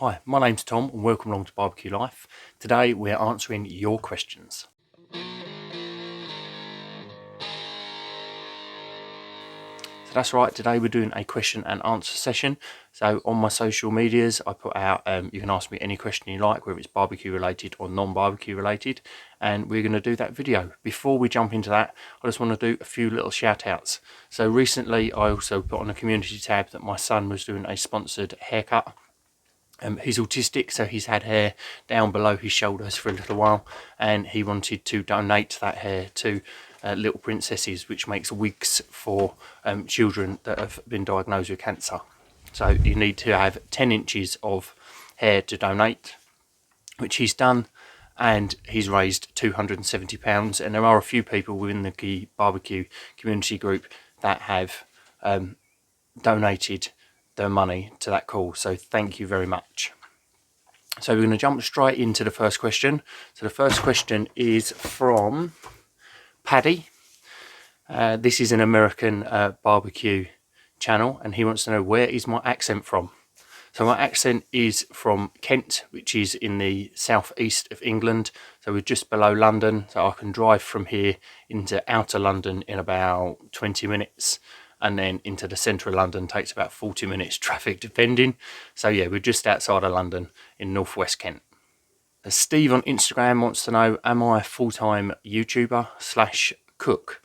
Hi, my name's Tom and welcome along to Barbecue Life. Today we're answering your questions. So that's right, today we're doing a question and answer session. So on my social medias I put out, you can ask me any question you like, whether it's barbecue related or non-barbecue related, and we're going to do that video. Before we jump into that, I just want to do a few little shout outs. So recently I also put on a community tab that my son was doing a sponsored haircut. He's autistic, so he's had hair down below his shoulders for a little while, and he wanted to donate that hair to Little Princesses, which makes wigs for children that have been diagnosed with cancer. So you need to have 10 inches of hair to donate, which he's done, and he's raised £270. And there are a few people within the barbecue community group that have donated their money to that cause, so thank you very much. So we're going to jump straight into the first question. So the first question is from Paddy. This is an American barbecue channel, and he wants to know, where is my accent from? So my accent is from Kent, which is in the southeast of England, so we're just below London, so I can drive from here into outer London in about 20 minutes, and then into the centre of London takes about 40 minutes traffic depending. So yeah, we're just outside of London in northwest Kent. Steve on Instagram wants to know, am I a full-time YouTuber / cook?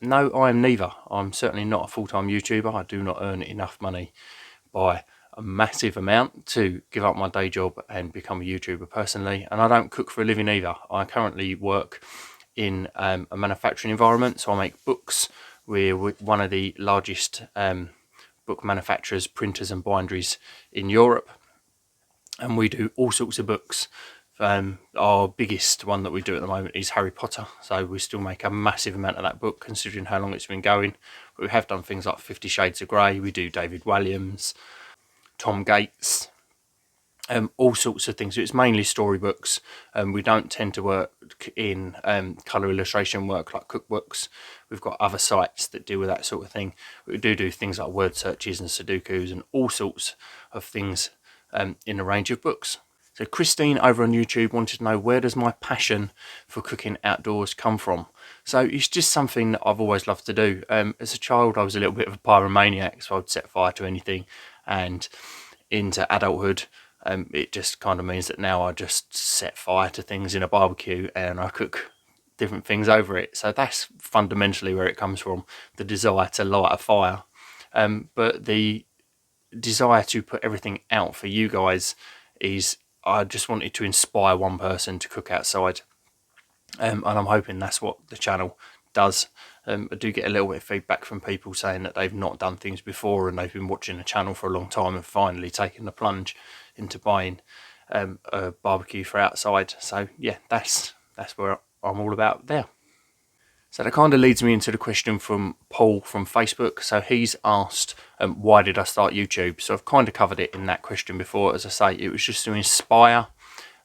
No, I am neither. I'm certainly not a full-time YouTuber. I do not earn enough money by a massive amount to give up my day job and become a YouTuber personally, and I don't cook for a living either. I currently work in a manufacturing environment, so I make books. We're one of the largest book manufacturers, printers and binderies in Europe, and we do all sorts of books. Our biggest one that we do at the moment is Harry Potter, so we still make a massive amount of that book considering how long it's been going. But we have done things like 50 Shades of Grey, we do David Walliams, Tom Gates, all sorts of things. So it's mainly storybooks. We don't tend to work in colour illustration work like cookbooks. We've got other sites that deal with that sort of thing. We do things like word searches and Sudokus and all sorts of things in a range of books. So Christine over on YouTube wanted to know, where does my passion for cooking outdoors come from? So it's just something that I've always loved to do. As a child I was a little bit of a pyromaniac, so I'd set fire to anything, and into adulthood it just kind of means that now I just set fire to things in a barbecue and I cook different things over it. So that's fundamentally where it comes from, the desire to light a fire. But the desire to put everything out for you guys is, I just wanted to inspire one person to cook outside, and I'm hoping that's what the channel does. I do get a little bit of feedback from people saying that they've not done things before and they've been watching the channel for a long time and finally taken the plunge into buying a barbecue for outside. So yeah, that's where I'm all about there. So that kind of leads me into the question from Paul from Facebook. So he's asked, why did I start YouTube? So I've kind of covered it in that question before. As I say, it was just to inspire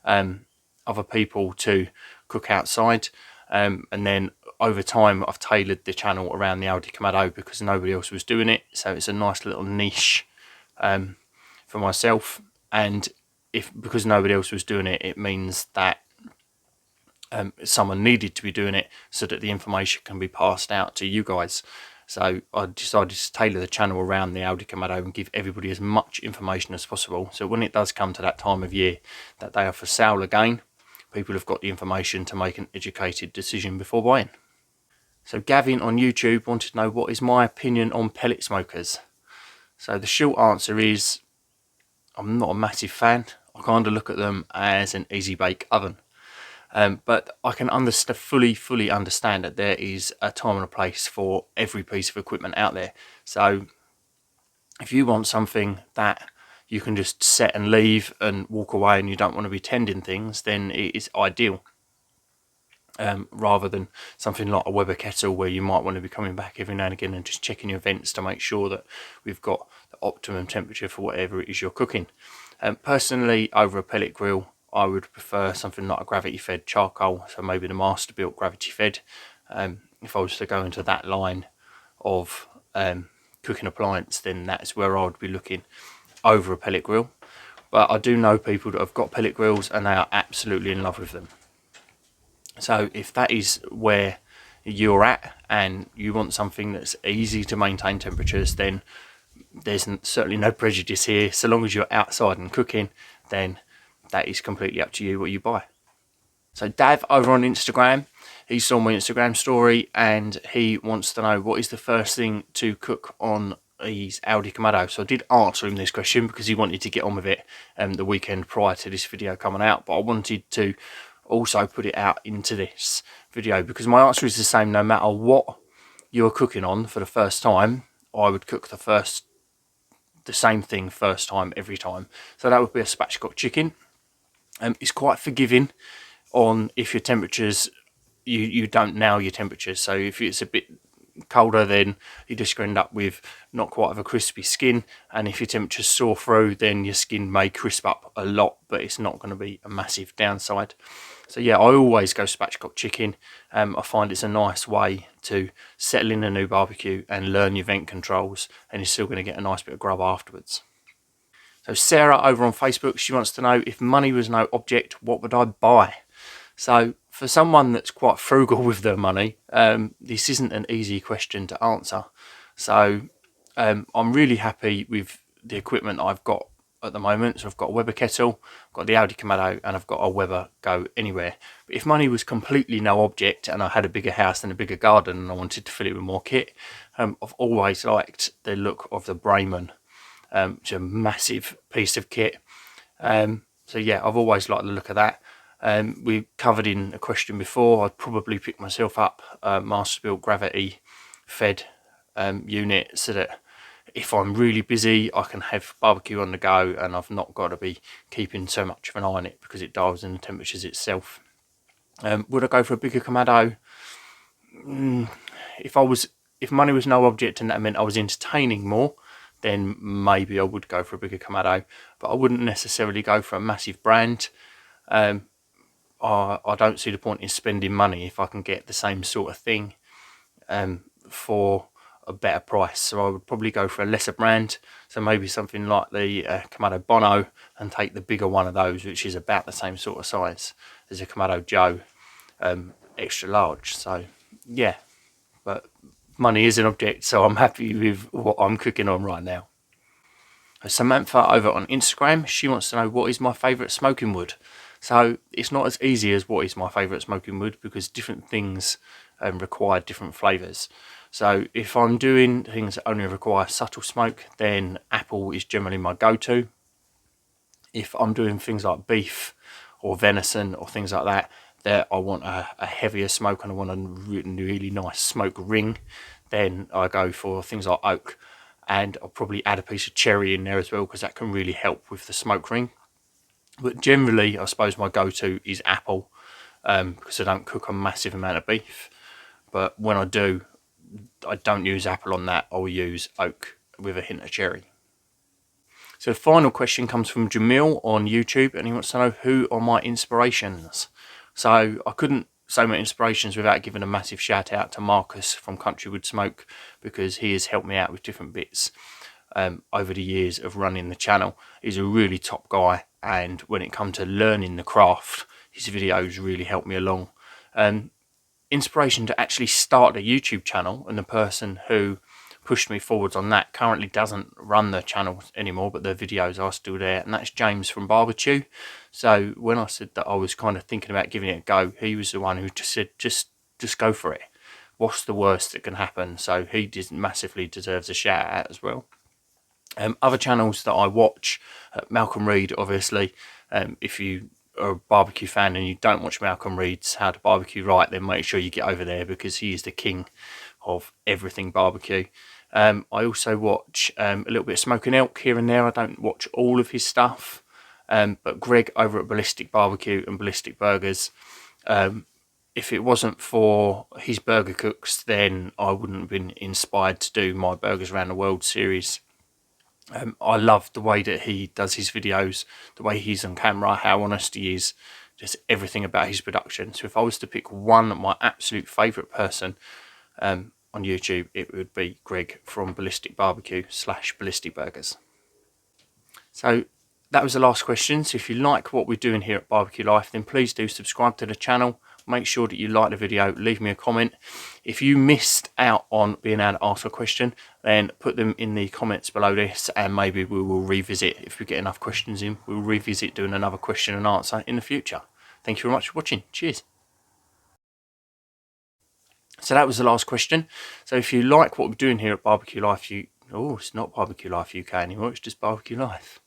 other people to cook outside, and then over time I've tailored the channel around the aldi kamado because nobody else was doing it. So it's a nice little niche for myself, and because nobody else was doing it, it means that someone needed to be doing it so that the information can be passed out to you guys. So I decided to tailor the channel around the aldi kamado and give everybody as much information as possible, so when it does come to that time of year that they are for sale again, people have got the information to make an educated decision before buying. So Gavin on YouTube wanted to know, what is my opinion on pellet smokers? So the short answer is, I'm not a massive fan. I kind of look at them as an easy bake oven. But I can fully understand that there is a time and a place for every piece of equipment out there. So if you want something that you can just set and leave and walk away and you don't want to be tending things, then it is ideal. Rather than something like a Weber kettle where you might want to be coming back every now and again and just checking your vents to make sure that we've got the optimum temperature for whatever it is you're cooking. Personally, over a pellet grill, I would prefer something like a gravity fed charcoal, so maybe the Masterbuilt gravity fed. If I was to go into that line of cooking appliance, then that's where I would be looking over a pellet grill. but I do know people that have got pellet grills and they are absolutely in love with them. So if that is where you're at and you want something that's easy to maintain temperatures, then there's certainly no prejudice here. So long as you're outside and cooking, then that is completely up to you what you buy. So Dav over on Instagram, he saw my Instagram story and he wants to know what is the first thing to cook on his Aldi kamado. So I did answer him this question because he wanted to get on with it the weekend prior to this video coming out, but I wanted to also put it out into this video because my answer is the same no matter what you're cooking on for the first time. I would cook the same thing first time every time. So that would be a spatchcock chicken. It's quite forgiving on if your temperatures, you don't nail your temperatures. So if it's a bit colder, then you just end up with not quite of a crispy skin, and if your temperatures soar through, then your skin may crisp up a lot, but it's not going to be a massive downside. So yeah, I always go spatchcock chicken. I find it's a nice way to settle in a new barbecue and learn your vent controls, and you're still going to get a nice bit of grub afterwards. So Sarah over on Facebook, she wants to know, if money was no object, what would I buy? So for someone that's quite frugal with their money, this isn't an easy question to answer. So I'm really happy with the equipment I've got at the moment. So I've got a Weber kettle, I've got the Aldi kamado, and I've got a Weber Go Anywhere. But if money was completely no object and I had a bigger house and a bigger garden and I wanted to fill it with more kit, I've always liked the look of the Bremen, which is a massive piece of kit. So yeah, I've always liked the look of that. We covered in a question before, I'd probably pick myself up a Masterbuilt gravity fed unit, so that if I'm really busy I can have barbecue on the go and I've not got to be keeping so much of an eye on it because it dials in the temperatures itself. Would I go for a bigger kamado? If money was no object and that meant I was entertaining more, then maybe I would go for a bigger kamado, but I wouldn't necessarily go for a massive brand. I don't see the point in spending money if I can get the same sort of thing for a better price. So I would probably go for a lesser brand, so maybe something like the Kamado Bono, and take the bigger one of those, which is about the same sort of size as a Kamado Joe extra large. So yeah, but money is an object, so I'm happy with what I'm cooking on right now. Samantha over on Instagram, she wants to know, what is my favourite smoking wood? So it's not as easy as what is my favourite smoking wood, because different things require different flavours. So if I'm doing things that only require subtle smoke, then apple is generally my go-to. If I'm doing things like beef or venison or things like that, that I want a heavier smoke and I want a really nice smoke ring, then I go for things like oak. And I'll probably add a piece of cherry in there as well, because that can really help with the smoke ring. But generally, I suppose my go-to is apple, because I don't cook a massive amount of beef. But when I do, I don't use apple on that. I'll use oak with a hint of cherry. So the final question comes from Jamil on YouTube, and he wants to know, who are my inspirations? So I couldn't say my inspirations without giving a massive shout out to Marcus from Countrywood Smoke, because he has helped me out with different bits over the years of running the channel. He's a really top guy, and when it comes to learning the craft, his videos really helped me along. Inspiration to actually start a YouTube channel, and the person who pushed me forwards on that currently doesn't run the channel anymore, but the videos are still there, and that's James from Barbecue. So when I said that I was kind of thinking about giving it a go, he was the one who just said, just go for it. What's the worst that can happen? So he massively deserves a shout out as well. Other channels that I watch, Malcolm Reed, obviously. If you are a barbecue fan and you don't watch Malcolm Reed's How to Barbecue Right, then make sure you get over there, because he is the king of everything barbecue. I also watch a little bit of Smoking Elk here and there. I don't watch all of his stuff, but Greg over at Ballistic Barbecue and Ballistic Burgers, if it wasn't for his burger cooks, then I wouldn't have been inspired to do my Burgers Around the World series. I love the way that he does his videos, the way he's on camera, how honest he is, just everything about his production. So if I was to pick one, my absolute favourite person on YouTube, it would be Greg from Ballistic Barbecue / Ballistic Burgers. So that was the last question. So if you like what we're doing here at Barbecue Life, then please do subscribe to the channel. Make sure that you like the video, leave me a comment. If you missed out on being able to ask a question, then put them in the comments below this, and maybe we will revisit, if we get enough questions in, we'll revisit doing another question and answer in the future. Thank you very much for watching. Cheers. So that was the last question. So if you like what we're doing here at Barbecue Life, it's not Barbecue Life UK anymore, it's just Barbecue Life.